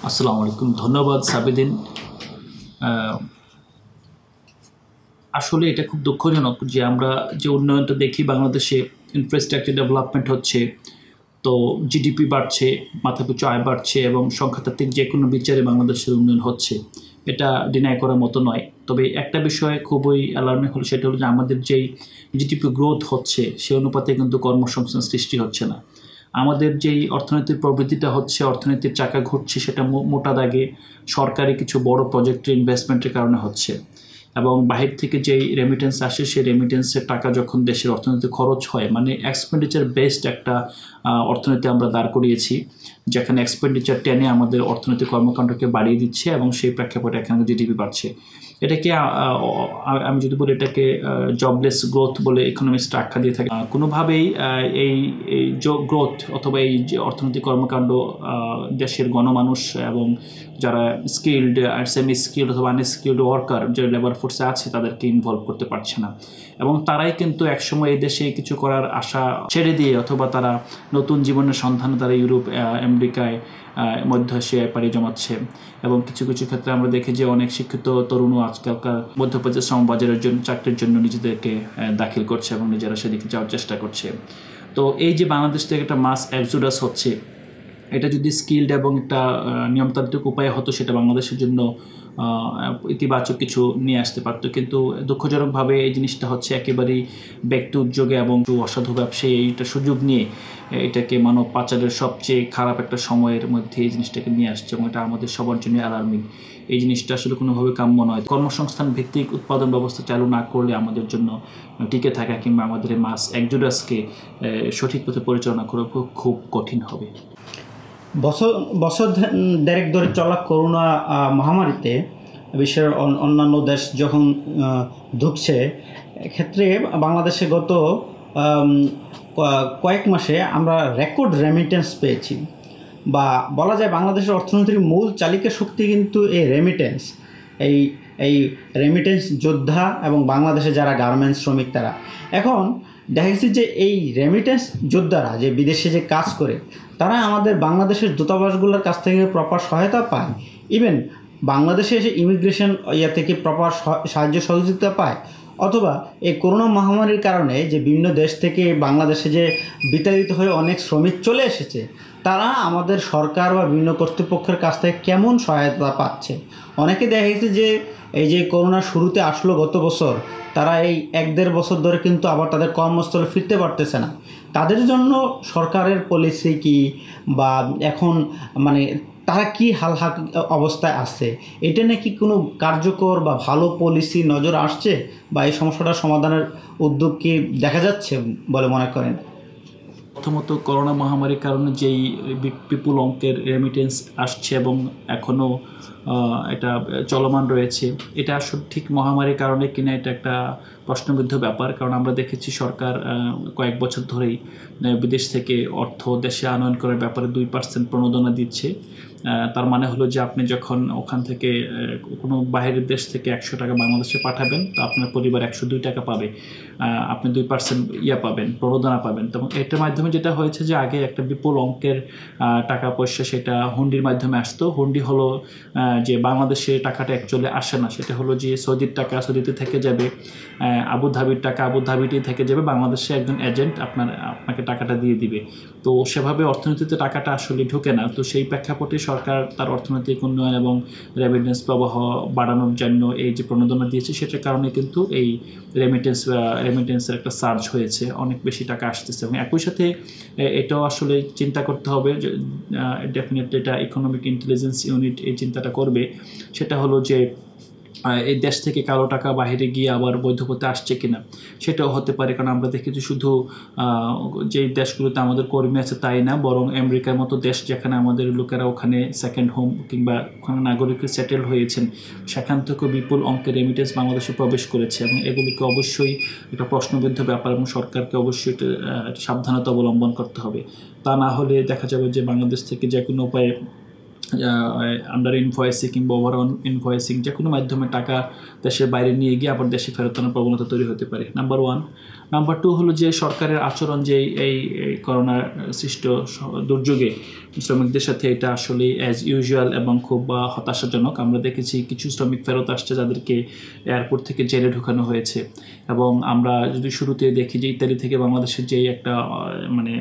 আসসালামু আলাইকুম। ধন্যবাদ সাবিদিন। আসলে এটা খুব দুঃখজনক যে আমরা যে উন্নয়নটা দেখি বাংলাদেশে, ইনফ্রাস্ট্রাকচার ডেভেলপমেন্ট হচ্ছে, তো জিডিপি বাড়ছে, মাথাপিছু আয় বাড়ছে এবং সংখ্যাতাত্ত্বিক যে কোনো বিচারে বাংলাদেশের উন্নয়ন হচ্ছে, এটা ডিনাই করার মতো নয়। তবে একটা বিষয় খুবই অ্যালার্মিং হলো, সেটা হলো যে আমাদের যেই জিডিপি গ্রোথ হচ্ছে সে অনুপাতে কিন্তু কর্মসংস্থান সৃষ্টি হচ্ছে না। আমাদের যেই অর্থনৈতিক প্রবৃদ্ধিটা হচ্ছে, অর্থনীতির চাকা ঘুরছে, সেটা মোটা দাগে সরকারি কিছু বড় প্রজেক্টের ইনভেস্টমেন্টের কারণে হচ্ছে। এবং বাহির থেকে যেই রেমিটেন্স আসে, সেই রেমিটেন্সের টাকা যখন দেশের অর্থনীতিতে খরচ হয়, মানে এক্সপেন্ডিচার বেসড একটা অর্থনীতি আমরা দাঁড় করিয়েছি, যেখানে এক্সপেন্ডিচার টেনে আমাদের অর্থনৈতিক কর্মকাণ্ডকে বাড়িয়ে দিচ্ছে এবং সেই প্রেক্ষাপটে এখানে জিডিপি বাড়ছে। এটাকে আমি যদি বলি, এটাকে জবলেস গ্রোথ বলে ইকোনমিস্টরা আখ্যা দিয়ে থাকে। কোনোভাবেই এই এই গ্রোথ অথবা এই যে অর্থনৈতিক কর্মকাণ্ড দেশের গণমানুষ এবং যারা স্কিল্ড আর সেমি স্কিল্ড অথবা আনস্কিল্ড ওয়ার্কার, যে লেবার ফোর্সে আছে, তাদেরকে ইনভলভ করতে পারছে না। এবং তারাই কিন্তু একসময় এই দেশে কিছু করার আশা ছেড়ে দিয়ে অথবা তারা নতুন জীবনের সন্ধানে তারা ইউরোপ, আমেরিকায়, মধ্য এশিয়ায় পাড়ি জমাচ্ছে। এবং কিছু কিছু ক্ষেত্রে আমরা দেখি যে অনেক শিক্ষিত তরুণও আজকালকার মধ্যপ্রদেশ শ্রমবাজারের জন্য চাকরির জন্য নিজেদেরকে দাখিল করছে এবং নিজেরা সেদিকে যাওয়ার চেষ্টা করছে। তো এই যে বাংলাদেশ থেকে একটা মাস এক্সোডাস হচ্ছে, এটা যদি স্কিল্ড এবং একটা নিয়মতান্ত্রিক উপায়ে হতো, সেটা বাংলাদেশের জন্য ইতিবাচক কিছু নিয়ে আসতে পারতো। কিন্তু দুঃখজনকভাবে এই জিনিসটা হচ্ছে একেবারেই ব্যক্তি উদ্যোগে এবং অসাধু ব্যবসায়ী এইটা সুযোগ নিয়ে এটাকে মানব পাচারের সবচেয়ে খারাপ একটা সময়ের মধ্যে এই জিনিসটাকে নিয়ে আসছে, এবং এটা আমাদের সবার জন্য অ্যালার্মিং। এই জিনিসটা আসলে কোনোভাবে কাম্য নয়। কর্মসংস্থান ভিত্তিক উৎপাদন ব্যবস্থা চালু না করলে আমাদের জন্য টিকে থাকা কিংবা আমাদের মাস এক্সোডাসকে সঠিক পথে পরিচালনা করা খুব কঠিন হবে। বছর বছর দেড়েক ধরে চলা করোনা মহামারীতে বিশ্বের অন্যান্য দেশ যখন ঢুকছে, ক্ষেত্রে বাংলাদেশে গত কয়েক মাসে আমরা রেকর্ড রেমিটেন্স পেয়েছি, বা বলা যায় বাংলাদেশের অর্থনীতির মূল চালিকা শক্তি কিন্তু এই রেমিটেন্স। এই এই রেমিটেন্স যোদ্ধা এবং বাংলাদেশে যারা গার্মেন্টস শ্রমিক, তারা এখন দেখা গেছে যে এই রেমিটেন্স যোদ্ধারা যে বিদেশে যে কাজ করে, তারা আমাদের বাংলাদেশের দূতাবাসগুলোর কাছ থেকে প্রপার সহায়তা পায়। ইভেন বাংলাদেশে এসে ইমিগ্রেশন থেকে প্রপার সাহায্য সহযোগিতা পায়। অথবা এই করোনা মহামারীর কারণে যে বিভিন্ন দেশ থেকে বাংলাদেশে যে বিতাড়িত হয়ে অনেক শ্রমিক চলে এসেছে, তারা আমাদের সরকার বা বিভিন্ন কর্তৃপক্ষের কাছ থেকে কেমন সহায়তা পাচ্ছে। অনেকে দেখা গেছে যে এই যে করোনা শুরুতে আসলো গত বছর, তারা এই 1-1.5 বছর ধরে কিন্তু আবার তাদের কর্মস্থলে ফিরতে পারতেছে না। তাদের জন্য সরকারের পলিসি কি, বা এখন মানে তারা কি হালহাল অবস্থায় আছে, এটা নাকি কোনো কার্যকর বা ভালো পলিসি নজর আসছে, বা এই সমস্যাটার সমাধানের উদ্যোগ কি দেখা যাচ্ছে বলে মনে করেন? প্রথমত, করোনা মহামারীর কারণে যেই বিপুল অঙ্কের রেমিটেন্স আসছে এবং এখনও এটা চলমান রয়েছে, এটা আসলে ঠিক মহামারীর কারণে কিনা এটা একটা প্রশ্নবিদ্ধ ব্যাপার। কারণ আমরা দেখেছি সরকার কয়েক বছর ধরেই বিদেশ থেকে অর্থ দেশে আনয়ন করার ব্যাপারে 2% প্রণোদনা দিচ্ছে। তার মানে হলো যে আপনি যখন ওখান থেকে কোনো বাইরের দেশ থেকে 100 টাকা বাংলাদেশে পাঠাবেন, তো আপনার পরিবার 102 টাকা পাবে, আপনি 2% পাবেন, প্রণোদনা পাবেন। তো এটার মাধ্যমে যেটা হয়েছে যে আগে একটা বিপুল অঙ্কের টাকা পয়সা সেটা হুন্ডির মাধ্যমে আসতো। হুন্ডি হলো যে বাংলাদেশে টাকাটা অ্যাকচুয়ালি আসে না, সেটা হলো যে সৌদির টাকা সৌদিতে থেকে যাবে, আবুধাবির টাকা আবুধাবিতেই থেকে যাবে, বাংলাদেশে একজন এজেন্ট আপনাকে টাকাটা দিয়ে দিবে। তো সেভাবে অর্থনীতিতে টাকাটা আসলে ঢোকে না। তো সেই প্রেক্ষাপটে সরকার তার অর্থনৈতিক উন্নয়ন এবং রেমিটেন্স প্রবাহ বাড়ানোর জন্য এই যে প্রণোদনা দিয়েছে, সেটার কারণে কিন্তু এই রেমিটেন্সের একটা সার্জ হয়েছে, অনেক বেশি টাকা আসতেছে। এবং একই সাথে এটাও আসলে চিন্তা করতে হবে যে ডেফিনেটলি এটা ইকোনমিক ইন্টেলিজেন্স ইউনিট এই চিন্তাটা করবে, সেটা হলো যে এই দেশ থেকে কালো টাকা বাইরে গিয়ে আবার বৈধ পথে আসছে কিনা, সেটাও হতে পারে। কারণ আমরা দেখেছি শুধু যেই দেশগুলোতে আমাদের কর্মী আছে তাই না, বরং আমেরিকার মতো দেশ, যেখানে আমাদের লোকেরা ওখানে সেকেন্ড হোম কিংবা ওখানে নাগরিক সেটেল হয়েছেন, সেখান থেকেও বিপুল অঙ্কের রেমিটেন্স বাংলাদেশে প্রবেশ করেছে। এবং এগুলিকে অবশ্যই একটা প্রশ্নবিদ্ধ ব্যাপার এবং সরকারকে অবশ্যই এটা সাবধানতা অবলম্বন করতে হবে। তা না হলে দেখা যাবে যে বাংলাদেশ থেকে যে কোনো উপায়ে আন্ডার ইনভয়েসিং কিংবা ওভার ইনভয়েসিং যে কোনো মাধ্যমে টাকা দেশের বাইরে নিয়ে গিয়ে আবার দেশে ফেরত আনার প্রবণতা তৈরি হতে পারে, নাম্বার 1। নাম্বার 2 হলো যে সরকারের আচরণ যে এই করোনা সৃষ্ট দুর্যোগে শ্রমিকদের সাথে, এটা আসলে অ্যাজ ইউজুয়াল এবং খুব হতাশাজনক। আমরা দেখেছি কিছু শ্রমিক ফেরত আসছে যাদেরকে এয়ারপোর্ট থেকে জেলে ঢুকানো হয়েছে, এবং আমরা যদি শুরুতে দেখি যে ইতালি থেকে বাংলাদেশের যেই একটা মানে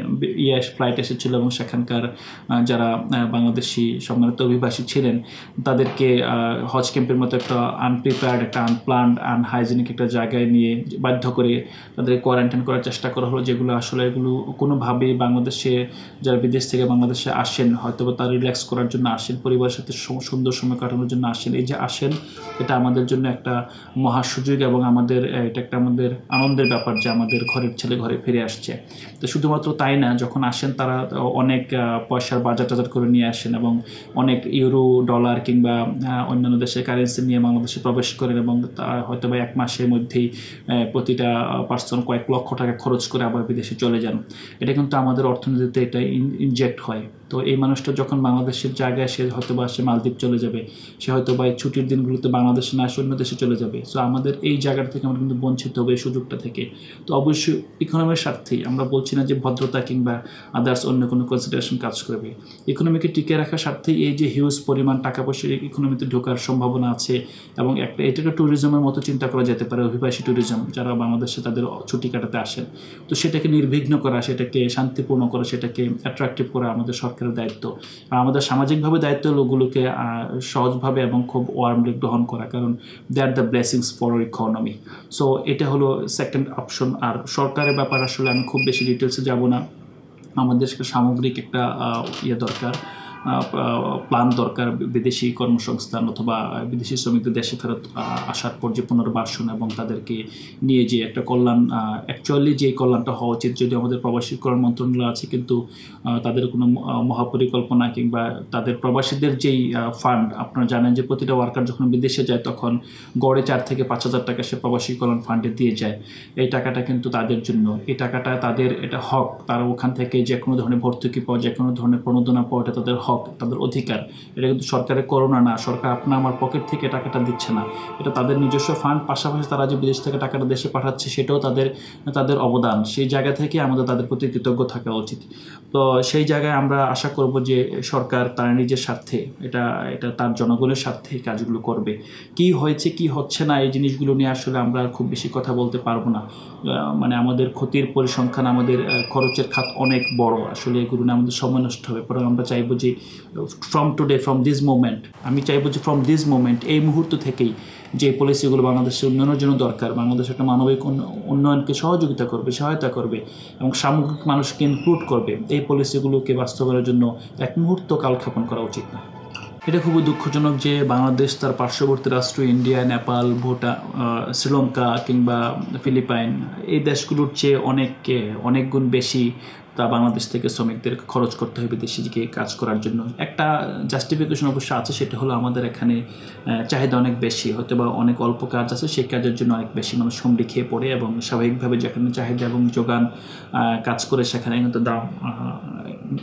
ফ্লাইট এসেছিলো এবং সেখানকার যারা বাংলাদেশি সম্মানিত অভিবাসী ছিলেন তাদেরকে হজ ক্যাম্পের মতো একটা আনপ্রিপেয়ার্ড, একটা আনপ্লান্ড, আনহাইজেনিক একটা জায়গায় নিয়ে বাধ্য করে তাদের কোয়ারেন্টাইন করার চেষ্টা করা হলো, যেগুলো আসলে এগুলো কোনোভাবেই বাংলাদেশে যারা বিদেশ থেকে বাংলাদেশে আসেন হয়তো বা তারা রিল্যাক্স করার জন্য আসেন, পরিবারের সাথে সুন্দর সময় কাটানোর জন্য আসেন। এই যে আসেন, এটা আমাদের জন্য একটা মহা সুযোগ এবং আমাদের এটা একটা আমাদের আনন্দের ব্যাপার যে আমাদের ঘরের ছেলে ঘরে ফিরে আসছে। তো শুধুমাত্র তাই না, যখন আসেন তারা অনেক পয়সার বাজার টাজার করে নিয়ে আসেন এবং অনেক ইউরো, ডলার কিংবা অন্যান্য দেশের কারেন্সি নিয়ে বাংলাদেশে প্রবেশ করেন, এবং হয়তো বা 1 মাসের মধ্যেই প্রতিটা পার্সন কয়েক লক্ষ টাকা খরচ করে আবার বিদেশে চলে যান। এটা কিন্তু আমাদের অর্থনীতিতে এটা ইনজেক্ট হয়। তো এই মানুষটা যখন বাংলাদেশের জায়গায় সে হয়তো বা সে মালদ্বীপ চলে যাবে, সে হয়তো বা এই ছুটির দিনগুলোতে বাংলাদেশে না এসে অন্য দেশে চলে যাবে। সো আমাদের এই জায়গাটা থেকে আমরা কিন্তু বঞ্চিত হবে, এই সুযোগটা থেকে। তো অবশ্যই ইকোনমির স্বার্থেই, আমরা বলছি না যে ভদ্রতা কিংবা আদার্স অন্য কোনো কনসিডারেশন কাজ করবে, ইকোনমিকে টিকে রাখার স্বার্থেই এই যে হিউজ পরিমাণ টাকা পয়সা ইকোনমিতে ঢোকার সম্ভাবনা আছে। এবং এটাকে ট্যুরিজমের মতো চিন্তা করা যেতে পারে, অভিবাসী ট্যুরিজম, যারা বাংলাদেশে তাদের ছুটি কাটাতে আসেন। তো সেটাকে নির্বিঘ্ন করা, সেটাকে শান্তিপূর্ণ করা, সেটাকে অ্যাট্রাকটিভ করা আমাদের সরকারের দায়িত্ব। আর আমাদের সামাজিকভাবে দায়িত্ব লোকগুলোকে সহজভাবে এবং খুব ওয়ার্মলি গ্রহণ করা, কারণ they are the blessings for economy. So এটা হলো সেকেন্ড অপশন। আর সরকারের ব্যাপার আসলে আমি খুব বেশি ডিটেলসে যাব না। আমাদের সামগ্রিক একটা দরকার, প্ল্যান দরকার, বিদেশি কর্মসংস্থান অথবা বিদেশি শ্রমিকদের দেশে ফেরত আসার পর যে পুনর্বাসন এবং তাদেরকে নিয়ে যে একটা কল্যাণ, অ্যাকচুয়ালি যে কল্যাণটা হওয়া উচিত, যদি আমাদের প্রবাসী কল্যাণ মন্ত্রণালয় আছে কিন্তু তাদের কোনো মহাপরিকল্পনা কিংবা তাদের প্রবাসীদের যেই ফান্ড, আপনারা জানেন যে প্রতিটা ওয়ার্কার যখন বিদেশে যায় তখন গড়ে 4 থেকে 5 হাজার টাকা সে প্রবাসী কল্যাণ ফান্ডে দিয়ে যায়। এই টাকাটা কিন্তু তাদের জন্য, এই টাকাটা তাদের, এটা হক। তারা ওখান থেকে যে কোনো ধরনের ভর্তুকি পাওয়া, যে কোনো ধরনের প্রণোদনা পাওয়া, এটা তাদের হক, তাদের অধিকার। এটা কিন্তু সরকারের করোনা না, সরকার আপনার আমার পকেট থেকে টাকাটা দিচ্ছে না, এটা তাদের নিজস্ব ফান্ড। পাশাপাশি তারা যে বিদেশ থেকে টাকাটা দেশে পাঠাচ্ছে সেটাও তাদের অবদান। সেই জায়গা থেকে আমাদের তাদের প্রতি কৃতজ্ঞ থাকা উচিত। তো সেই জায়গায় আমরা আশা করব যে সরকার তার নিজের স্বার্থে, এটা তার জনগণের স্বার্থে এই কাজগুলো করবে। কি হয়েছে কি হচ্ছে না এই জিনিসগুলো নিয়ে আসলে আমরা খুব বেশি কথা বলতে পারবো না। মানে আমাদের ক্ষতির পরিসংখ্যান, আমাদের খরচের খাত অনেক বড়। আসলে এগুলো নিয়ে আমাদের সময় নষ্ট হবে। পরে আমরা চাইবো যে ফ্রম দিস মোমেন্ট, আমি চাইবো যে ফ্রম দিস মোমেন্ট, এই মুহূর্ত থেকেই যে পলিসিগুলো বাংলাদেশের উন্নয়নের জন্য দরকার, বাংলাদেশের একটা মানবিক উন্নয়নকে সহায়তা করবে এবং সামগ্রিক মানুষকে ইনক্লুড করবে, এই পলিসিগুলোকে বাস্তবায়নের জন্য এক মুহূর্ত কালক্ষেপণ করা উচিত না। এটা খুবই দুঃখজনক যে বাংলাদেশ তার পার্শ্ববর্তী রাষ্ট্র ইন্ডিয়া, নেপাল, ভুটান, শ্রীলঙ্কা কিংবা ফিলিপাইন, এই দেশগুলোর চেয়ে অনেক গুণ বেশি তা বাংলাদেশ থেকে শ্রমিকদের খরচ করতে হবে বিদেশে গিয়ে কাজ করার জন্য। একটা জাস্টিফিকেশন অবশ্য আছে, সেটা হলো আমাদের এখানে চাহিদা অনেক বেশি, হয়তো বা অনেক অল্প কাজ আছে, সেই কাজের জন্য অনেক বেশি মানুষ হুমড়ি খেয়ে পড়ে এবং স্বাভাবিকভাবে যেখানে চাহিদা এবং যোগান কাজ করে সেখানে কিন্তু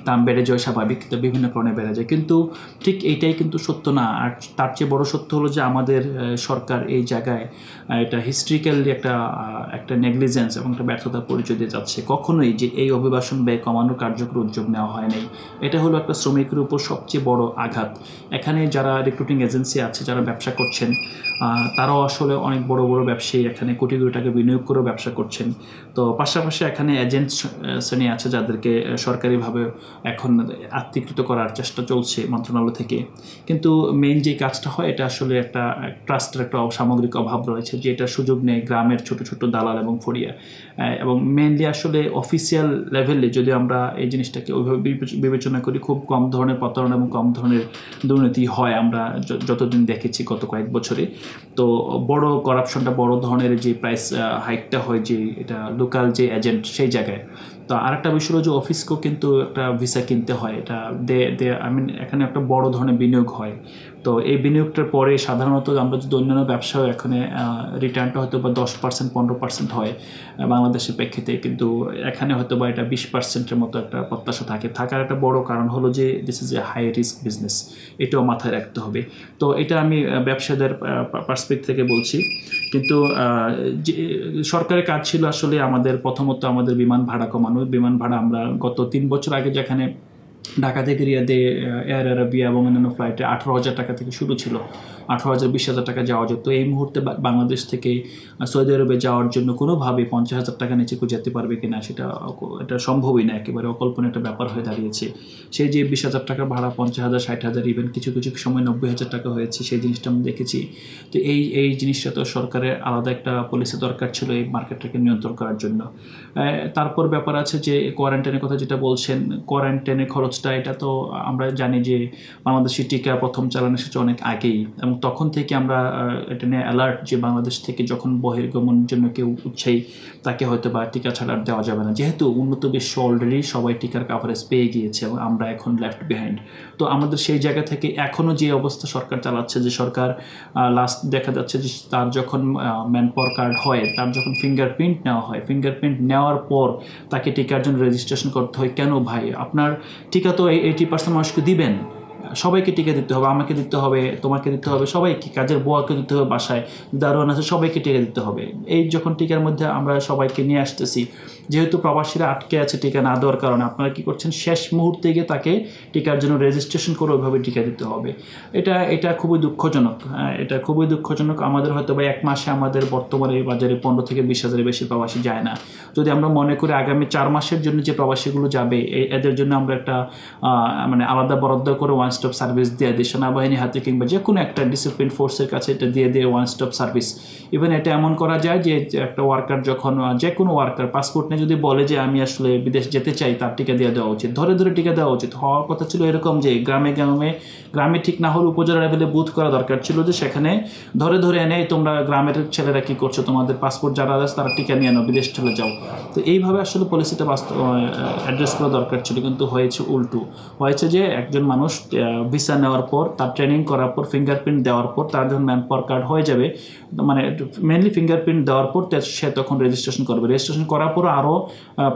দাম বেড়ে যায়, স্বাভাবিক, বিভিন্ন কারণে বেড়ে যায়। কিন্তু ঠিক এইটাই কিন্তু সত্য না। আর তার চেয়ে বড় সত্য হলো যে আমাদের সরকার এই জায়গায় এটা হিস্ট্রিক্যালি একটা নেগলিজেন্স এবং একটা ব্যর্থতার পরিচয় দিয়ে যাচ্ছে। কখনোই যে এই অভিবাসন ব্যয় কমানোর কার্যকর উদ্যোগ নেওয়া হয় নাই। এটা হলো একটা শ্রমিকের উপর সবচেয়ে বড় আঘাত। এখানে যারা রিক্রুটিং এজেন্সি আছে, যারা ব্যবসা করছেন, তারাও আসলে অনেক বড় ব্যবসায়ী, এখানে কোটি টাকা বিনিয়োগ করেও ব্যবসা করছেন। তো পাশাপাশি এখানে এজেন্ট শ্রেণী আছে যাদেরকে সরকারিভাবে এখন আত্মীকৃত করার চেষ্টা চলছে মন্ত্রণালয় থেকে। কিন্তু মেইন যে কাজটা হয়, এটা আসলে একটা ট্রাস্টের একটা সামগ্রিক অভাব রয়েছে, যে এটা সুযোগ নেই গ্রামের ছোট দালাল এবং ফড়িয়া। এবং মেইনলি আসলে অফিসিয়াল লেভেলে যদি আমরা এই জিনিসটাকে ওইভাবে বিবেচনা করি, খুব কম ধরনের প্রতারণা এবং কম ধরনের দুর্নীতি হয় আমরা যতদিন দেখেছি গত কয়েক বছরে। তো বড় করাপশনটা, বড় ধরনের যে প্রাইস হাইকটা হয়, যে এটা লোকাল যে এজেন্ট সেই জায়গায়। তো আরেকটা বিষয় হলো যে অফিসকেও কিন্তু একটা ভিসা কিনতে হয়, এটা এখানে একটা বড় ধরনের বিনিয়োগ হয়। তো এই বিনিয়োগটার পরে সাধারণত আমরা যদি অন্যান্য ব্যবসাও এখানে রিটার্নটা হয়তো বা 10% 15% হয় বাংলাদেশের প্রেক্ষিতে, কিন্তু এখানে হয়তো বা এটা 20%-এর মতো একটা প্রত্যাশা থাকার একটা বড় কারণ হলো যে this is a high risk business, এটাও মাথায় রাখতে হবে। তো এটা আমি ব্যবসাদের পার্সপেক্টিভ থেকে বলছি। কিন্তু যে সরকারের কাজ ছিল আসলে আমাদের প্রথমত আমাদের বিমান ভাড়া কমানো। বিমান ভাড়া আমরা গত 3 বছর আগে যেখানে ঢাকা থেকে রিয়াদে এয়ার আরাবিয়া এবং অন্যান্য ফ্লাইটে 18,000 টাকা থেকে শুরু ছিল, 18,000 20,000 টাকা যাওয়া যেত। এই মুহূর্তে বাংলাদেশ থেকে সৌদি আরবে যাওয়ার জন্য কোনোভাবে 50,000 টাকা নিচে কেউ যেতে পারবে কিনা এটা সম্ভবই না, একেবারে অকল্পনীয় একটা ব্যাপার হয়ে দাঁড়িয়েছে। সেই যে 20,000 টাকা ভাড়া 50,000 60,000 ইভেন কিছু কিছু সময় 90,000 টাকা হয়েছে, সেই জিনিসটা আমি দেখেছি। তো এই জিনিসটা তো সরকারের আলাদা একটা পলিসি দরকার ছিল এই মার্কেটটাকে নিয়ন্ত্রণ করার জন্য। তারপর ব্যাপার আছে যে কোয়ারেন্টাইনের কথা যেটা বলছেন, কোয়ারেন্টাইনের খরচটা এটা তো আমরা জানি যে বাংলাদেশি টিকা প্রথম চালানো এসেছে অনেক আগেই, এবং তখন থেকে আমরা এটা নিয়ে অ্যালার্ট যে বাংলাদেশ থেকে যখন বহির্গমনের জন্য কেউ উৎসাহী তাকে হয়তো বা টিকা ছাড়া দেওয়া যাবে না, যেহেতু উন্নত বিশ্ব অলরেডি সবাই টিকার কাভারেজ পেয়ে গিয়েছে এবং আমরা এখন লেফট বিহাইন্ড। তো আমাদের সেই জায়গা থেকে এখনও যে অবস্থা সরকার চালাচ্ছে, যে সরকার লাস্ট দেখা যাচ্ছে যে তার যখন ম্যানপাওয়ার কার্ড হয়, তার যখন ফিঙ্গারপ্রিন্ট নেওয়া হয়, ফিঙ্গারপ্রিন্ট নেওয়ার পর তাকে টিকার জন্য রেজিস্ট্রেশন করতে হয়। কেন ভাই, আপনার টিকা তো 80% মানুষকে দিবেন, সবাইকে টিকা দিতে হবে, আমাকে দিতে হবে, তোমাকে দিতে হবে, সবাইকে, কাজের বুয়াকে দিতে হবে, বাসায় দারোয়ান আছে, সবাইকে টিকা দিতে হবে। এই যখন টিকার মধ্যে আমরা সবাইকে নিয়ে আসতেছি, যেহেতু প্রবাসীরা আটকে আছে টিকা না দেওয়ার কারণে, আপনারা কী করছেন, শেষ মুহূর্তে গিয়ে তাকে টিকার জন্য রেজিস্ট্রেশন করে ওইভাবে টিকা দিতে হবে। এটা খুবই দুঃখজনক। এটা খুবই দুঃখজনক। আমাদের হয়তো বা এক মাসে আমাদের বর্তমানে বাজারে 15 থেকে 20,000-এর বেশি প্রবাসী যায় না। যদি আমরা মনে করি আগামী 4 মাসের জন্য যে প্রবাসীগুলো যাবে, এদের জন্য আমরা একটা মানে আলাদা বরাদ্দ করে ওয়ান স্টপ সার্ভিস দিয়ে দিই সেনাবাহিনী হাতে কিংবা যে কোনো একটা ডিসিপ্লিন ফোর্সের কাছে, এটা দিয়ে ওয়ান স্টপ সার্ভিস। ইভেন এটা এমন করা যায় যে একটা ওয়ার্কার যখন, যে কোনো ওয়ার্কার পাসপোর্ট নিয়ে যদি বলে যে আমি আসলে বিদেশ যেতে চাই, তার টিকা দিয়ে দেওয়া উচিত, ধরে ধরে টিকা দেওয়া উচিত। হওয়ার কথা ছিল এরকম যে গ্রামে ঠিক না হলে উপজেলা লেভেলে বুথ করা দরকার ছিল, যে সেখানে ধরে ধরে এনে তোমরা গ্রামের ছেলেরা কী করছো, তোমাদের পাসপোর্ট যারা আছে তারা টিকা নিয়ে আনো, বিদেশ চলে যাও। তো এইভাবে আসলে পলিসিটা অ্যাড্রেস করা দরকার ছিল, কিন্তু হয়েছে উল্টো। হয়েছে যে একজন মানুষ ভিসা নেওয়ার পর, তার ট্রেনিং করার পর, ফিঙ্গারপ্রিন্ট দেওয়ার পর, তার যখন ম্যানপাওয়ার কার্ড হয়ে যাবে, মানে মেনলি ফিঙ্গারপ্রিন্ট দেওয়ার পর সে তখন রেজিস্ট্রেশন করবে। রেজিস্ট্রেশন করার পর আরও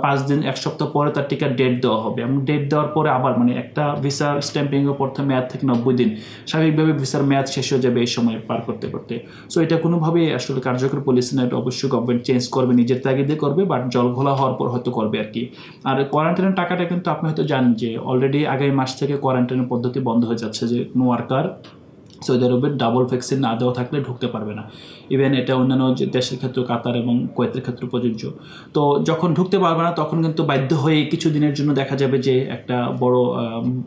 5 দিন 1 সপ্তাহ পরে তার টিকার ডেট দেওয়া হবে, এবং ডেট দেওয়ার পরে আবার মানে একটা ভিসার স্ট্যাম্পিংয়ের পর মেয়াদ থেকে 90 দিন, স্বাভাবিকভাবে ভিসার মেয়াদ শেষ হয়ে যাবে এই সময় পার করতে করতে। সো এটা কোনোভাবেই আসলে কার্যকর পলিসি না, এটা অবশ্যই গভর্নমেন্ট চেঞ্জ করবে, নিজের তাগিদে করবে, বাট জল ঘোলা হওয়ার পর হয়তো করবে আর কি। আর কোয়ারেন্টাইনের টাকাটা কিন্তু আপনি হয়তো জানেন যে অলরেডি আগামী মাস থেকে কোয়ারেন্টাইনের পদ্ধতি বন্ধ হয়ে যাচ্ছে, যে কোনো ওয়ার্কার সৌদি আরবের ডাবল ভ্যাকসিন না দেওয়া থাকলে ঢুকতে পারবে না। ইভেন এটা অন্যান্য যে দেশের ক্ষেত্রে কাতার এবং কুয়েতের ক্ষেত্রে প্রযোজ্য। তো যখন ঢুকতে পারবে না, তখন কিন্তু বাধ্য হয়ে কিছু দিনের জন্য দেখা যাবে যে একটা বড়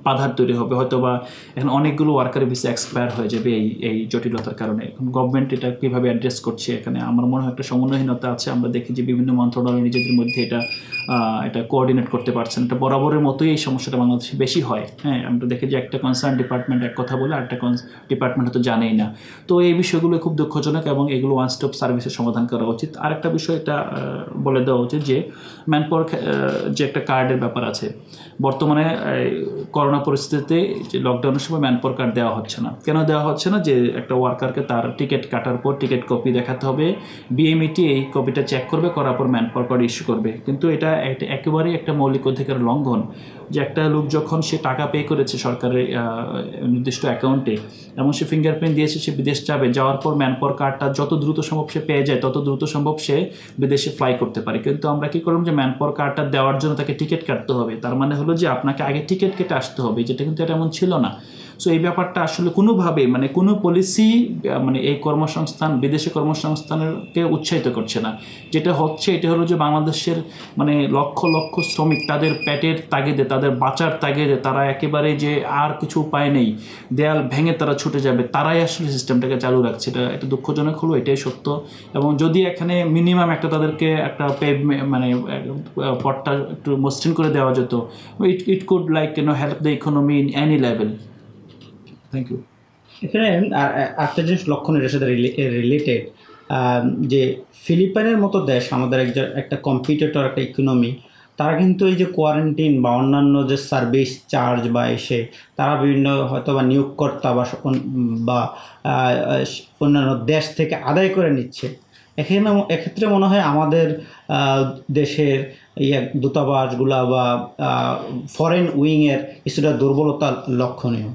বাধার তৈরি হবে, হয়তো বা এখন অনেকগুলো ওয়ার্কারের ভিসা এক্সপায়ার হয়ে যাবে এই জটিলতার কারণে। এখন গভর্নমেন্ট এটা কীভাবে অ্যাড্রেস করছে, এখানে আমার মনে হয় একটা সমন্বয়হীনতা আছে। আমরা দেখি যে বিভিন্ন মন্ত্রণালয় নিজেদের মধ্যে এটা কোঅর্ডিনেট করতে পারছেন। এটা বরাবরের মতোই এই সমস্যাটা বাংলাদেশে বেশি হয়। হ্যাঁ, আমরা দেখি যে একটা কনসার্ন ডিপার্টমেন্ট এক কথা বলে, আরেকটা ডিপার্টমেন্ট হয়তো জানেই না। তো এই বিষয়গুলো খুব দুঃখজনক, এবং এগুলো ওয়ান স্টপ সার্ভিসের সমাধান করা উচিত। আরেকটা বিষয় এটা বলে দেওয়া উচিত যে ম্যানপাওয়ার যে একটা কার্ডের ব্যাপার আছে, বর্তমানে করোনা পরিস্থিতিতে যে লকডাউনের সময় ম্যানপাওয়ার কার্ড দেওয়া হচ্ছে না। কেন দেওয়া হচ্ছে না? যে একটা ওয়ার্কারকে তার টিকিট কাটার পর টিকিট কপি দেখাতে হবে, বিএমইটি এই কপিটা চেক করবে, করার পর ম্যানপাওয়ার কার্ড ইস্যু করবে। কিন্তু এটা একেবারেই একটা মৌলিক অধিকার লঙ্ঘন, যে একটা লোক যখন সে টাকা পে করেছে সরকারের নির্দিষ্ট অ্যাকাউন্টে, এবং সে ফিঙ্গারপ্রিন্ট দিয়েছে, সে বিদেশ যাওয়ার পর ম্যানপাওয়ার কার্ডটা যত দ্রুত সম্ভব সে পেয়ে যায়, তত দ্রুত সম্ভব সে বিদেশে ফ্লাই করতে পারে। কিন্তু আমরা কী করলাম যে ম্যানপাওয়ার কার্ডটা দেওয়ার জন্য তাকে টিকিট কাটতে হবে, তার মানে হলো যে আপনাকে আগে টিকিট কেটে আসতে হবে, যেটা কিন্তু এটা এমন ছিল না। সো এই ব্যাপারটা আসলে কোনোভাবে মানে কোনো পলিসি মানে এই কর্মসংস্থান, বিদেশি কর্মসংস্থানকে উৎসাহিত করছে না। যেটা হচ্ছে এটা হলো যে বাংলাদেশের মানে লক্ষ লক্ষ শ্রমিক তাদের পেটের তাগিদে, তাদের বাঁচার তাগিদে, তারা একেবারে যে আর কিছু উপায় নেই, দেয়াল ভেঙে তারা ছুটে যাবে, তারাই আসলে সিস্টেমটাকে চালু রাখছে। এটা দুঃখজনক হলো, এটাই সত্য। এবং যদি এখানে মিনিমাম একটা তাদেরকে একটা মানে পথটা একটু মসৃণ করে দেওয়া যেত, it could like help the economy in any level. Thank you. এখানে একটা জিনিস লক্ষণের সাথে রিলেটেড, যে ফিলিপাইনের মতো দেশ আমাদের একটা কম্পিটিটর একটা ইকোনমি, তারা কিন্তু এই যে কোয়ারেন্টিন বা অন্যান্য যে সার্ভিস চার্জ বা এসে তারা বিভিন্ন হয়তো বা নিয়োগকর্তা বা অন্যান্য দেশ থেকে আদায় করে নিচ্ছে। এক্ষেত্রে মনে হয় আমাদের দেশের এই দূতাবাসগুলা বা ফরেন উইংয়ের কিছুটা দুর্বলতা লক্ষণীয়।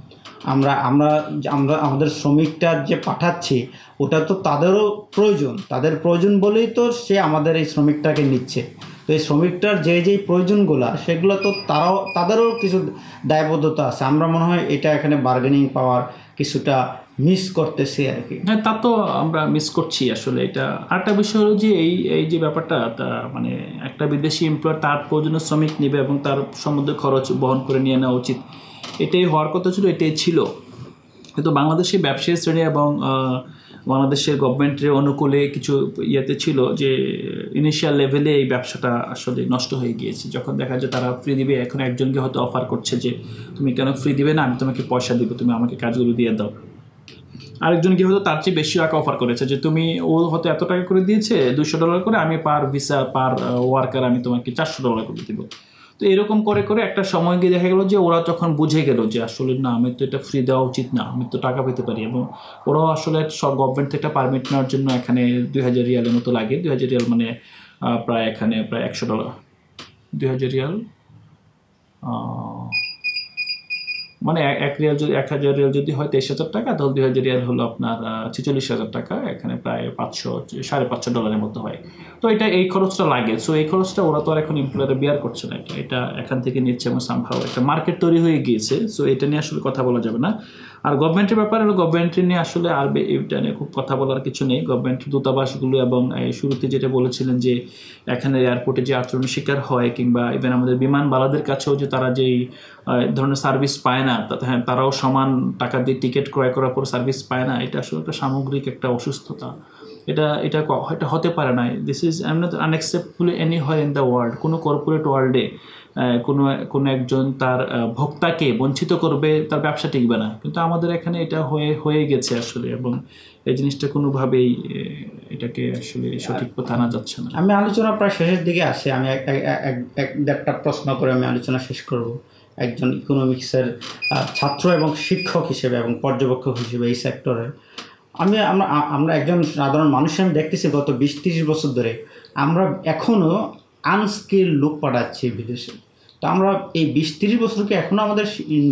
আমরা আমরা আমরা আমাদের শ্রমিকটা যে পাঠাচ্ছি ওটা তো তাদেরও প্রয়োজন, তাদের প্রয়োজন বলেই তো সে আমাদের এই শ্রমিকটাকে নিচ্ছে। তো এই শ্রমিকটার যেই প্রয়োজনগুলো সেগুলো তো তাদেরও কিছু দায়বদ্ধতা আছে। আমরা মনে হয় এটা এখানে বার্গেনিং পাওয়ার কিছুটা মিস করতেছি আর কি। হ্যাঁ, তা তো আমরা মিস করছি আসলে। এটা আরেকটা বিষয় হলো যে এই যে ব্যাপারটা, তা মানে একটা বিদেশি এমপ্লয়ার তার প্রয়োজনীয় শ্রমিক নেবে এবং তার সম্বন্ধে খরচ বহন করে নিয়ে নেওয়া উচিত, এটাই হওয়ার কথা ছিল, এটাই ছিল। কিন্তু বাংলাদেশের ব্যবসায়ী শ্রেণী এবং বাংলাদেশের গভর্নমেন্টের অনুকূলে কিছু ইয়েতে ছিল যে ইনিশিয়াল লেভেলে এই ব্যবসাটা আসলে নষ্ট হয়ে গিয়েছে। যখন দেখা যায় তারা ফ্রি দিবে, এখন একজনকে হয়তো অফার করছে যে তুমি কেন ফ্রি দিবে না, আমি তোমাকে পয়সা দিব, তুমি আমাকে কাজগুলো দিয়ে দাও। আরেকজনকে হয়তো তার চেয়ে বেশি টাকা অফার করেছে যে তুমি, ও হয়তো এত টাকা করে দিয়েছে $200 করে, আমি পার ভিসা পার ওয়ার্কার আমি তোমাকে $400 করে দিব। তো এরকম করে করে একটা সময় গিয়ে দেখা গেলো যে ওরা যখন বুঝে গেল যে আসলে না, আমি তো এটা ফ্রি দেওয়া উচিত না, আমি তো টাকা পেতে পারি, এবং ওরাও আসলে সব গভর্নমেন্ট থেকে পারমিট নেওয়ার জন্য এখানে 2000 রিয়ালের মতো লাগে। 2000 রিয়াল মানে প্রায় এখানে প্রায় $100। 2000 রিয়াল মানে 1000 রিয়াল যদি হয় 23,000 টাকা, তাহলে 2000 রিয়াল হলো আপনার 46,000 টাকা, এখানে প্রায় $500-550 মতো হয়। তো এই খরচটা লাগে। সো এই খরচটা ওরা তো আর এখন এমপ্লয়ারে বিয়ার করছে না, এটা এখান থেকে নিচ্ছে এবং সামহাও একটা মার্কেট তৈরি হয়ে গিয়েছে। সো এটা নিয়ে আসলে কথা বলা যাবে না। আর গভর্নমেন্টের ব্যাপারে হলো, গভর্নমেন্টের নিয়ে আসলে আর এটা নিয়ে খুব কথা বলার কিছু নেই। গভর্নমেন্টের দূতাবাসগুলো এবং শুরুতে যেটা বলেছিলেন যে এখানে এয়ারপোর্টে যে আচরণের শিকার হয়, কিংবা ইভেন আমাদের বিমানবালাদের কাছেও যে তারা যেই ধরনের সার্ভিস পায় না, হ্যাঁ তারাও সমান টাকা দিয়ে টিকিট ক্রয় করার পর সার্ভিস পায় না, এটা আসলে একটা সামগ্রিক একটা অসুস্থতা। এটা হতে পারে না। This is unacceptable anywhere in the world. কোনো কর্পোরেট ওয়ার্ল্ডে কোনো একজন তার ভোক্তাকে বঞ্চিত করবে, তার ব্যবসা টিকবে না। কিন্তু আমাদের এখানে এটা হয়ে গেছে আসলে, এবং এই জিনিসটা কোনোভাবেই এটাকে আসলে সঠিক পথে আনা যাচ্ছে না। আমি আলোচনা প্রায় শেষের দিকে আসি, আমি একটা প্রশ্ন করে আমি আলোচনা শেষ করব। একজন ইকোনমিক্সের ছাত্র এবং শিক্ষক হিসেবে এবং পর্যবেক্ষক হিসেবে এই সেক্টরে আমরা একজন সাধারণ মানুষ আমি দেখতেছি গত 20-30 বছর ধরে আমরা এখনও আনস্কিল লোক পাঠাচ্ছি বিদেশে। তো আমরা এই 20-30 বছরকে এখনও আমাদের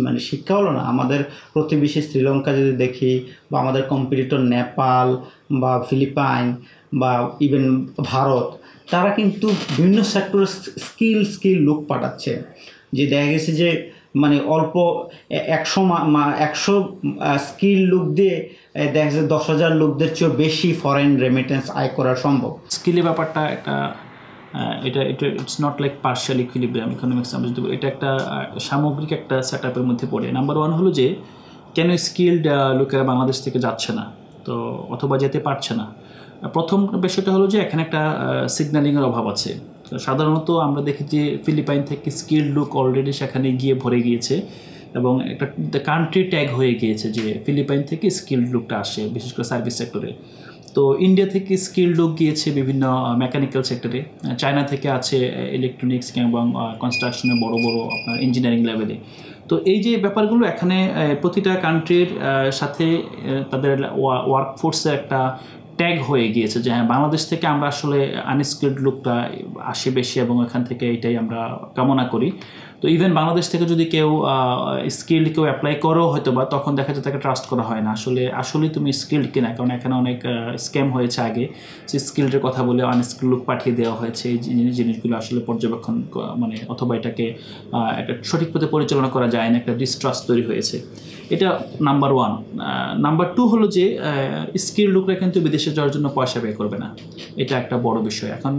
মানে শিক্ষা হলো না। আমাদের প্রতিবেশী শ্রীলঙ্কা যদি দেখি, বা আমাদের কম্পিটিটর নেপাল বা ফিলিপাইন বা ইভেন ভারত, তারা কিন্তু বিভিন্ন সেক্টরে স্কিল লোক পাঠাচ্ছে। যে দেখা গেছে যে মানে অল্প 100 স্কিল লোক দিয়ে দেখা যাচ্ছে 10,000 লোকদের চেয়েও বেশি ফরেন রেমিটেন্স আয় করা সম্ভব। স্কিলের ব্যাপারটা এটা it's not like partial equilibrium economics. এটা একটা সামগ্রিক একটা সেট আপের মধ্যে পড়ে। নাম্বার 1 হলো যে কেন স্কিলড লোকেরা বাংলাদেশ থেকে যাচ্ছে না, তো অথবা যেতে পারছে না। প্রথম বিষয়টা হলো যে এখানে একটা সিগন্যালিংয়ের অভাব আছে। সাধারণত আমরা দেখি যে ফিলিপাইন থেকে স্কিলড লোক অলরেডি সেখানে গিয়ে ভরে গিয়েছে, এবং একটা কান্ট্রি ট্যাগ হয়ে গিয়েছে যে ফিলিপাইন থেকে স্কিলড লোকটা আসে, বিশেষ করে সার্ভিস সেক্টরে। তো ইন্ডিয়া থেকে স্কিল লোক গিয়েছে বিভিন্ন মেকানিক্যাল সেক্টরে, চায়না থেকে আছে ইলেকট্রনিক্স এবং কনস্ট্রাকশনে বড় বড় আপনার ইঞ্জিনিয়ারিং লেভেলে। তো এই যে ব্যাপারগুলো এখানে প্রতিটা কান্ট্রির সাথে তাদের ওয়ার্কফোর্সের একটা ট্যাগ হয়ে গিয়েছে যে হ্যাঁ, বাংলাদেশ থেকে আমরা আসলে আনস্কিলড লোকটা আসে বেশি, এবং এখান থেকে এটাই আমরা কামনা করি। তো ইভেন বাংলাদেশ থেকে যদি কেউ স্কিল্ড কেউ অ্যাপ্লাই করো হয়তো বা, তখন দেখা যায় তাকে ট্রাস্ট করা হয় না আসলে তুমি স্কিল্ড কিনা, কারণ এখানে অনেক স্ক্যাম হয়েছে আগে, যে স্কিল্ডের কথা বলে আনস্কিল্ড লোক পাঠিয়ে দেওয়া হয়েছে। এই জিনিসগুলো আসলে পর্যবেক্ষণ মানে অথবা এটাকে একটা সঠিক পথে পরিচালনা করা যায় না, একটা ডিস্ট্রাস্ট তৈরি হয়েছে। এটা নাম্বার 1। নাম্বার 2 হলো যে স্কিল লোকরা কিন্তু বিদেশে যাওয়ার জন্য পয়সা ব্যয় করবে না, এটা একটা বড় বিষয়। এখন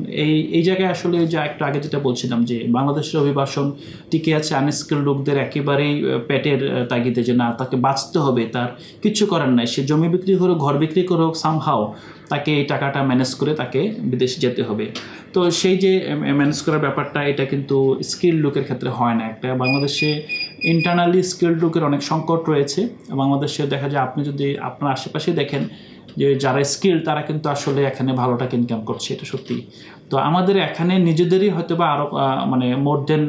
এই জায়গায় আসলে যে একটু আগে যেটা বলছিলাম যে বাংলাদেশের অভিবাসন টিকে আছে আনস্কিল লোকদের একেবারেই পেটের তাগিদে, যে না তাকে বাঁচতে হবে, তার কিচ্ছু করার নাই, সে জমি বিক্রি করুক, ঘর বিক্রি করুক, সামহাও তাকে এই টাকাটা ম্যানেজ করে তাকে বিদেশে যেতে হবে। তো সেই যে ম্যানেজ করার ব্যাপারটা, এটা কিন্তু স্কিল লোকের ক্ষেত্রে হয় না। একটা বাংলাদেশে ইন্টারনালি স্কিল্ড লোকের অনেক সংকট রয়েছে। বাংলাদেশে দেখা যায় আপনি যদি আপনার আশেপাশে দেখেন যে যারা স্কিল তারা কিন্তু আসলে এখানে ভালো টাকা ইনকাম করছে, এটা সত্যি। তো আমাদের এখানে নিজেদেরই হয়তো বা আরও মানে মোর দেন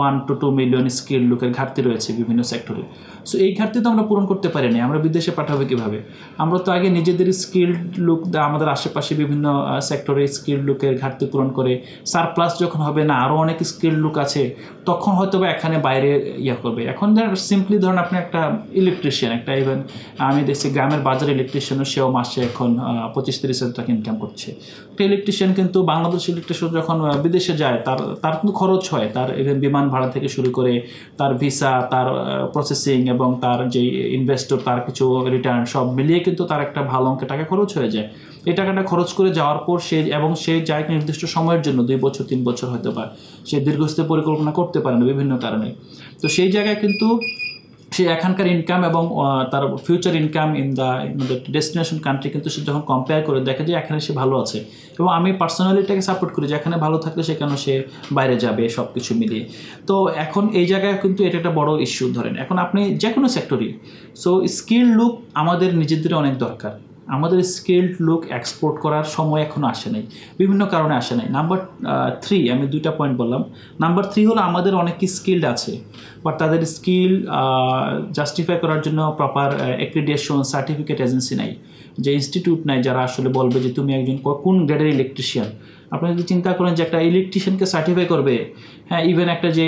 1 to 2 মিলিয়ন স্কিল লোকের ঘাটতি রয়েছে বিভিন্ন সেক্টরে। সো এই ঘাটতি তো আমরা পূরণ করতে পারিনি, আমরা বিদেশে পাঠাবো কীভাবে? আমরা তো আগে নিজেদের স্কিল্ড লোক আমাদের আশেপাশে বিভিন্ন সেক্টরে স্কিল্ড লোকের ঘাটতি পূরণ করে সারপ্লাস যখন হবে না আরও অনেক স্কিল্ড লোক আছে, তখন হয়তো বা এখানে বাইরে করবে। এখন সিম্পলি ধরুন আপনি একটা ইলেকট্রিশিয়ান, একটা ইভেন আমি দেখছি গ্রামের বাজার ইলেকট্রিশিয়ানও সেও মাসে এখন 25-30 হাজার টাকা ইনকাম করছে। একটা ইলেকট্রিশিয়ান কিন্তু বাংলাদেশ ইলেকট্রিশিয়ান যখন বিদেশে যায় তার কিন্তু খরচ হয়, তার ইভেন বিমান ভাড়া থেকে শুরু করে তার ভিসা, তার প্রসেসিং এবং তার যে ইনভেস্টর তার কিছু রিটার্ন সব মিলিয়ে কিন্তু তার একটা ভালো অঙ্কের টাকা খরচ হয়ে যায়। এই টাকাটা খরচ করে যাওয়ার পর সে যায় নির্দিষ্ট সময়ের জন্য 2 বছর 3 বছর হয়তো বা সে দীর্ঘস্থায়ী পরিকল্পনা করতে পারে না বিভিন্ন কারণে। তো সেই জায়গায় কিন্তু সে এখানকার ইনকাম এবং তার future income in the destination country কিন্তু সে যখন কম্পেয়ার করে দেখে যে এখানে সে ভালো আছে, এবং আমি পার্সোনালি এটাকে সাপোর্ট করি যে এখানে ভালো থাকলে সেখানে সে বাইরে যাবে সব কিছু মিলিয়ে। তো এখন এই জায়গায় কিন্তু এটা একটা বড় ইস্যু। ধরেন এখন আপনি যে কোনো সেক্টরই, সো স্কিল লুক আমাদের নিজেদের অনেক দরকার। আমাদের স্কিল্ড লুক এক্সপোর্ট করার সময় এখনও আসে নাই, বিভিন্ন কারণে আসে নাই। নাম্বার 3, আমি 2টা পয়েন্ট বললাম। নাম্বার 3 হলো আমাদের অনেকই স্কিল্ড আছে, বাট তাদের স্কিল জাস্টিফাই করার জন্য প্রপার অ্যাক্রিডিটেশন সার্টিফিকেট এজেন্সি নাই, যে ইনস্টিটিউট নাই যারা আসলে বলবে যে তুমি একজন কোন গ্রেডের ইলেকট্রিশিয়ান। আপনি যদি চিন্তা করেন যে একটা ইলেকট্রিশিয়ানকে সার্টিফাই করবে, হ্যাঁ ইভেন একটা যে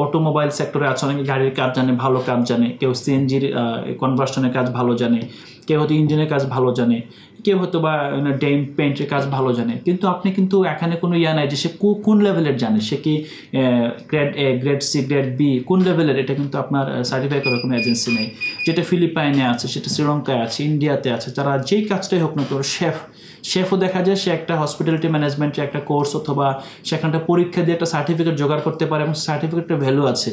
অটোমোবাইল সেক্টরে আছে অনেকে গাড়ির কাজ জানে, ভালো কাজ জানে, কেউ সিএনজির কনভার্সনের কাজ ভালো জানে, কেউ হয়তো ইঞ্জিনের কাজ ভালো জানে, কেউ হয়তো বা পেন্টের কাজ ভালো জানে, কিন্তু আপনি কিন্তু এখানে কোনো নাই যে সে কোন লেভেলের জানে, সে কি grade A, grade C, grade B কোন লেভেলের, এটা কিন্তু আপনার সার্টিফাই করার কোনো এজেন্সি নেই। যেটা ফিলিপাইনে আছে, সেটা শ্রীলঙ্কায় আছে, ইন্ডিয়াতে আছে, তারা যেই কাজটাই হোক না কেন শেফও দেখা যায় সে একটা হসপিটালিটি ম্যানেজমেন্টের একটা কোর্স অথবা সেখানটা পরীক্ষা দিয়ে একটা সার্টিফিকেট জোগাড় করতে পারে এবং সার্টিফিকেটের ভ্যালু আছে।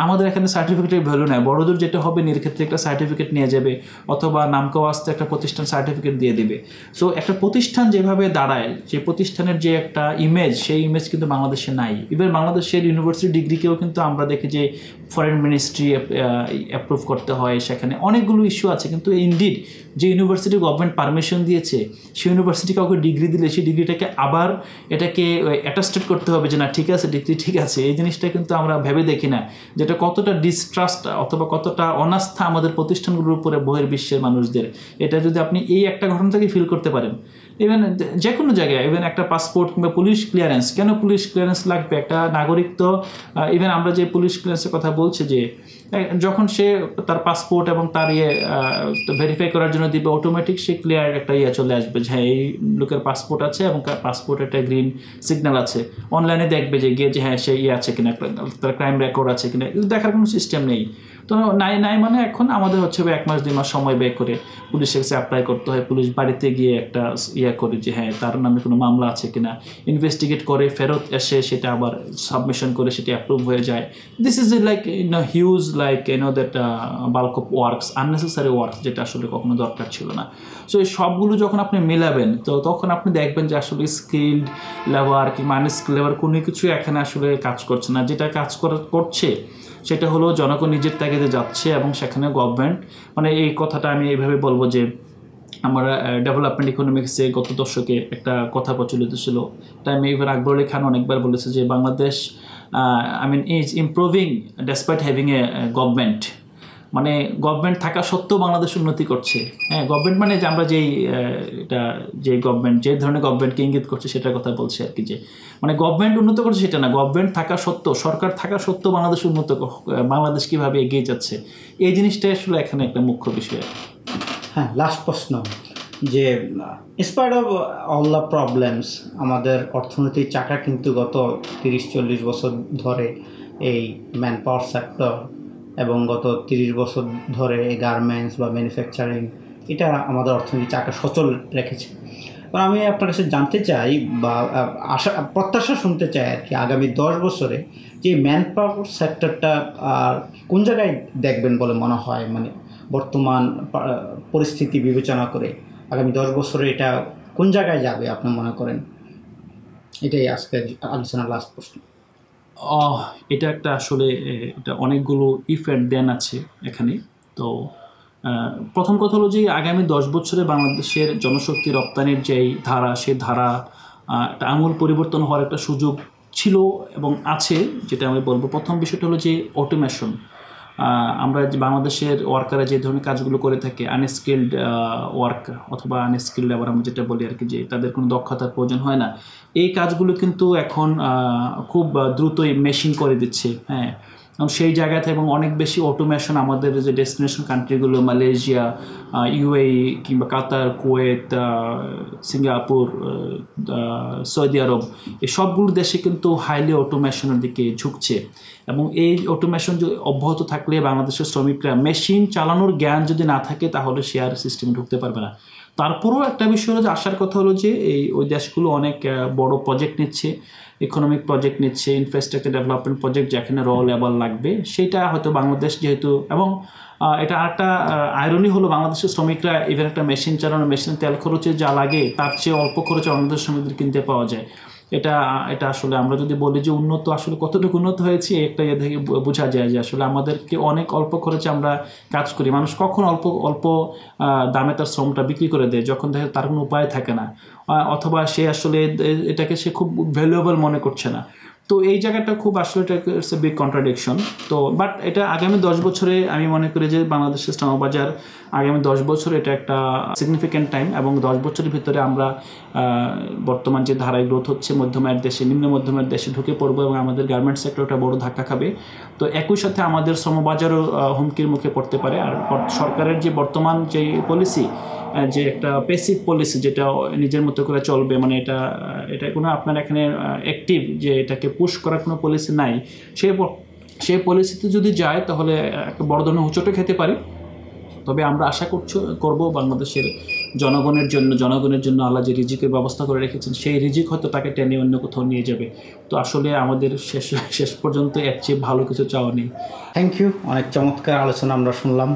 আমাদের এখানে সার্টিফিকেটের ভ্যালু নেই। বড়দূর যেটা হবে নির্ক্ষেত্রে একটা সার্টিফিকেট নিয়ে যাবে অথবা নামকাও আসতে একটা প্রতিষ্ঠান সার্টিফিকেট দিয়ে দিবে। সো একটা প্রতিষ্ঠান যেভাবে দাঁড়ায়, যে প্রতিষ্ঠানের যে একটা ইমেজ, সেই ইমেজ কিন্তু বাংলাদেশে নাই। ইভেন বাংলাদেশের ইউনিভার্সিটি ডিগ্রিকেও কিন্তু আমরা দেখি যে ফরেন মিনিস্ট্রি অ্যাপ্রুভ করতে হয়, সেখানে অনেকগুলো ইস্যু আছে। কিন্তু ইনডিড যে ইউনিভার্সিটি গভর্নমেন্ট পারমিশন দিয়েছে, সেই ইউনিভার্সিটি কাউকে ডিগ্রি দিলে সেই ডিগ্রিটাকে আবার এটাকে অ্যাটাস্টেড করতে হবে যে না ঠিক আছে, ডিগ্রি ঠিক আছে। এই জিনিসটা কিন্তু আমরা ভেবে দেখি না, যেটা কতটা ডিস্ট্রাস্ট অথবা কতটা অনাস্থা আমাদের প্রতিষ্ঠানগুলোর উপরে বহির্বিশ্বের মানুষদের। এটা যদি আপনি এই একটা ঘটনা থেকে ফিল করতে পারেন, ইভেন যে কোনো জায়গায়, ইভেন একটা পাসপোর্ট কিংবা পুলিশ ক্লিয়ারেন্স, কেন পুলিশ ক্লিয়ারেন্স লাগবে? একটা নাগরিক তো ইভেন আমরা যে পুলিশ ক্লিয়ারেন্সের কথা বলছি, যে যখন সে তার পাসপোর্ট এবং তার ভেরিফাই করার জন্য দিবে, অটোমেটিক সে ক্লিয়ার একটা চলে আসবে যে হ্যাঁ এই লোকের পাসপোর্ট আছে এবং পাসপোর্ট একটা গ্রিন সিগন্যাল আছে। অনলাইনে দেখবে যে গিয়ে যে হ্যাঁ সে আছে কিনা, তার ক্রাইম রেকর্ড আছে কিনা, দেখার কোনো সিস্টেম নেই। তো নাই মানে এখন আমাদের হচ্ছে 1 মাস 2 মাস সময় ব্যয় করে পুলিশের কাছে অ্যাপ্লাই করতে হয়। পুলিশ বাড়িতে গিয়ে একটা করে যে হ্যাঁ তার নামে কোনো মামলা আছে কিনা, ইনভেস্টিগেট করে ফেরত এসে সেটা আবার সাবমিশন করে সেটা অ্যাপ্রুভ হয়ে যায়। This is like huge like that bulk of works, unnecessary works, যেটা আসলে কখনো দরকার ছিল না। সো এই সবগুলো যখন আপনি মেলাবেন, তো তখন আপনি দেখবেন যে আসলে স্কিল্ড লেবার কি আনস্কিল্ড লেবার কোনো কিছু এখানে আসলে কাজ করছে না। যেটা কাজ করছে সেটা হলো জনগণ নিজের তাগিদে যাচ্ছে এবং সেখানে গভর্নমেন্ট, মানে এই কথাটা আমি এইভাবে বলবো যে আমরা ডেভেলপমেন্ট ইকোনমিক্সে গত দশকে একটা কথা প্রচলিত ছিল, তাই আমি এবার আকবর আলী খান অনেকবার বলেছে যে Bangladesh is improving despite having a government. মানে গভর্নমেন্ট থাকা সত্ত্বেও বাংলাদেশ উন্নতি করছে। হ্যাঁ, গভর্নমেন্ট মানে যে আমরা যে গভর্নমেন্ট যে ধরনের গভর্নমেন্টকে ইঙ্গিত করছে সেটার কথা বলছি আর কি, যে মানে গভর্নমেন্ট উন্নত করছে সেটা না, গভর্নমেন্ট থাকা সত্ত্বেও, সরকার থাকা সত্ত্বেও বাংলাদেশ কীভাবে এগিয়ে যাচ্ছে, এই জিনিসটাই আসলে এখানে একটা মুখ্য বিষয়। হ্যাঁ, লাস্ট প্রশ্ন, যে inspired of all the problems, আমাদের অর্থনৈতিক চাকা কিন্তু গত 30-40 বছর ধরে এই ম্যান পাওয়ার সেক্টর এবং গত 30 বছর ধরে এই গার্মেন্টস বা ম্যানুফ্যাকচারিং, এটা আমাদের অর্থনৈতিক চাকা সচল রেখেছে। আমি আপনার কাছে জানতে চাই বা প্রত্যাশা শুনতে চাই আর কি, আগামী 10 বছরে যে ম্যান পাওয়ার সেক্টরটা কোন জায়গায় দেখবেন বলে মনে হয়? মানে বর্তমান পরিস্থিতি বিবেচনা করে আগামী 10 বছরে এটা কোন জায়গায় যাবে আপনি মনে করেন? এটাই আজকে আলোচনার লাস্ট প্রশ্ন। এটা একটা আসলে এটা অনেকগুলো ইফ অ্যান্ড দেন আছে এখানে। তো প্রথম কথা হলো যে আগামী 10 বছরে বাংলাদেশের জনশক্তি রপ্তানির যেই ধারা, সেই ধারা একটা আমূল পরিবর্তন হওয়ার একটা সুযোগ ছিল এবং আছে, যেটা আমি বলবো। প্রথম বিষয়টা হলো যে অটোমেশন। আমরা যে বাংলাদেশের ওয়ার্কাররা যে ধরনের কাজগুলো করে থাকে, আনস্কিল্ড ওয়ার্ক অথবা আনস্কিল্ড লেবার আমরা যেটা বলি আর কি, যে তাদের কোনো দক্ষতার প্রয়োজন হয় না, এই কাজগুলো কিন্তু এখন খুব দ্রুতই মেশিন করে দিচ্ছে। হ্যাঁ, এবং সেই জায়গাতে এবং অনেক বেশি অটোমেশন আমাদের যে ডেস্টিনেশন কান্ট্রিগুলো, মালয়েশিয়া, ইউএই কিংবা কাতার, কুয়েত, সিঙ্গাপুর, সৌদি আরব, এই সবগুলো দেশে কিন্তু হাইলি অটোমেশনের দিকে ঝুঁকছে। এবং এই অটোমেশন অব্যাহত থাকলে বাংলাদেশের শ্রমিকরা মেশিন চালানোর জ্ঞান যদি না থাকে তাহলে শেয়ার সিস্টেমে ঢুকতে পারবে না। তারপরেও একটা বিষয় হলো যে আসার কথা হলো যে ওই দেশগুলো অনেক বড় প্রজেক্ট নিচ্ছে, ইকোনমিক প্রজেক্ট নিচ্ছে, ইনফ্রাস্ট্রাকচার ডেভেলপমেন্ট প্রজেক্ট, যেখানে র লেবার লাগবে, সেটা হয়তো বাংলাদেশ যেহেতু, এবং এটা আরেকটা আয়রনি হলো বাংলাদেশের শ্রমিকরা ইভেন একটা মেশিন চালানো, মেশিনের তেল খরচে যা লাগে তার চেয়ে অল্প খরচে বাংলাদেশ শ্রমিকদের কিনতে পাওয়া যায়। এটা আসলে আমরা যদি বলি যে উন্নত, আসলে কতটুকু উন্নত হয়েছে একটা ইয়ে থেকে বোঝা যায় যে আসলে আমাদেরকে অনেক অল্প খরচে আমরা কাজ করি। মানুষ কখন অল্প দামে তার শ্রমটা বিক্রি করে দেয়, যখন দেখে তার কোনো উপায় থাকে না, অথবা সে আসলে এটাকে সে খুব ভ্যালুয়েবল মনে করছে না। তো এই জায়গাটা খুব আসলে এটা ইটস এ বিগ কন্ট্রাডিকশন। তো বাট এটা আগামী 10 বছরে আমি মনে করি যে বাংলাদেশের শ্রমবাজার আগামী 10 বছরে এটা একটা সিগনিফিক্যান্ট টাইম, এবং 10 বছরের ভিতরে আমরা বর্তমান যে ধারায় গ্রোথ হচ্ছে মধ্যমের দেশে, নিম্ন মধ্যমের দেশে ঢুকে পড়বো, এবং আমাদের গার্মেন্টস সেক্টরটা বড় ধাক্কা খাবে। তো একই সাথে আমাদের শ্রমবাজারও হুমকির মুখে পড়তে পারে। আর সরকারের যে বর্তমান যে পলিসি, যে একটা প্যাসিভ পলিসি, যেটা নিজের মতো করে চলবে, মানে এটা কোনো আপনার এখানে অ্যাক্টিভ যে এটাকে পুশ করার কোনো পলিসি নাই, সেই পলিসিতে যদি যায় তাহলে একটা বড় ধরনের হোঁচটে খেতে পারি। তবে আমরা আশা করব বাংলাদেশের জনগণের জন্য আল্লাহ যে রিজিকের ব্যবস্থা করে রেখেছেন, সেই রিজিক হয়তো তাকে টেনে অন্য কোথাও নিয়ে যাবে। তো আসলে আমাদের শেষ পর্যন্ত এর চেয়ে ভালো কিছু চাওয়া নেই। থ্যাংক ইউ, অনেক চমৎকার আলোচনা আমরা শুনলাম।